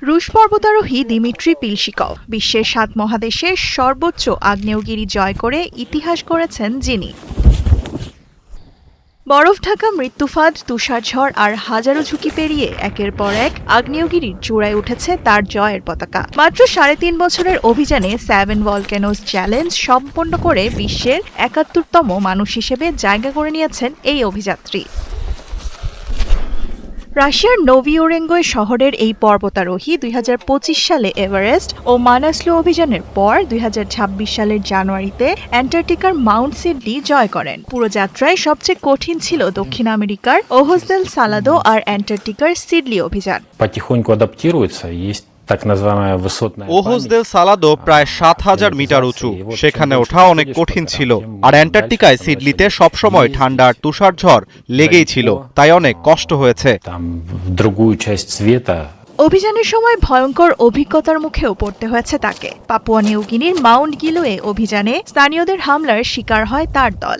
রুশ পর্বতারোহী দিমিত্রি পিলশিকভ বিশ্বের ৭ মহাদেশের সর্বোচ্চ আগ্নেয়গিরি জয় করে ইতিহাস গড়েছেন যিনি। বরফ ঢাকা মৃত্যুফাদ, তুষারঝড় আর হাজারো ঝুঁকি পেরিয়ে একের পর এক আগ্নেয়গিরির চূড়ায় উঠেছে তার জয়ের পতাকা। মাত্র ৩.৫ বছরের অভিযানে 7 ভলক্যানোস চ্যালেঞ্জ সম্পন্ন করে বিশ্বের ৭১তম মানুষ হিসেবে জায়গা করে নিয়েছেন এই অভিযাত্রী। রাশিয়ার নোভিওরেঙ্গো শহরের এই পর্বতারোহী ২০২৫ সালে এভারেস্ট ও মানাসলু অভিযানের পর ২০২৬ সালের জানুয়ারিতে অ্যান্টার্কটিকার মাউন্ট সিডলি জয় করেন। পুরো যাত্রায় সবচেয়ে কঠিন ছিল দক্ষিণ আমেরিকার ওহোস দেল সালাদো আর অ্যান্টার্কটিকার সিডলি অভিযান। ওহোস দেল সালাদো প্রায় ৭,০০০ মিটার উঁচু, সেখানে ওঠা অনেক কঠিন ছিল। আর অ্যান্টার্কটিকায় সিডলিতে সবসময় ঠান্ডা আর তুষারঝড় লেগেই ছিল, তাই অনেক কষ্ট হয়েছে। অভিযানের সময় ভয়ঙ্কর অভিজ্ঞতার মুখেও পড়তে হয়েছে তাকে। পাপুয়া নিউগিনির মাউন্ট গিলুয়ে অভিযানে স্থানীয়দের হামলার শিকার হয় তার দল।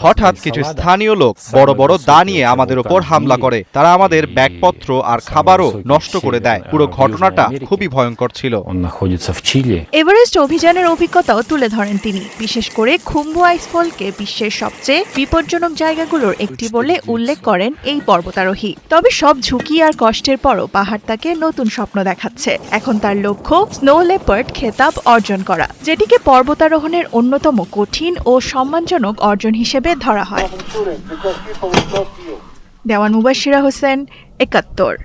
হঠাৎ কিছু স্থানীয় লোক বড় বড় দা নিয়ে আমাদের ওপর হামলা করে। তারা আমাদের ব্যাগপত্র আর খাবারও নষ্ট করে দেয়। পুরো ঘটনাটা খুবই ভয়ঙ্কর ছিল। এভারেস্ট অভিযানের অভিজ্ঞতাও তুলে ধরেন তিনি। বিশেষ করে খুম্বু আইসফলকে বিশ্বের সবচেয়ে বিপজ্জনক জায়গাগুলোর একটি বলে উল্লেখ করেন এই পর্বতারোহী। তবে সব ঝুঁকি আর কষ্টের পরও পাহাড় তাকে নতুন স্বপ্ন দেখাচ্ছে। এখন তার লক্ষ্য স্নো লেপার্ড খেতাব অর্জন করা, যেটিকে পর্বতারোহণের অন্যতম কঠিন ও সম্মানজনক অর্জন হিসেবে ধরা হয়। দেওয়ান মুবাশশিরা হোসেন, ৭১।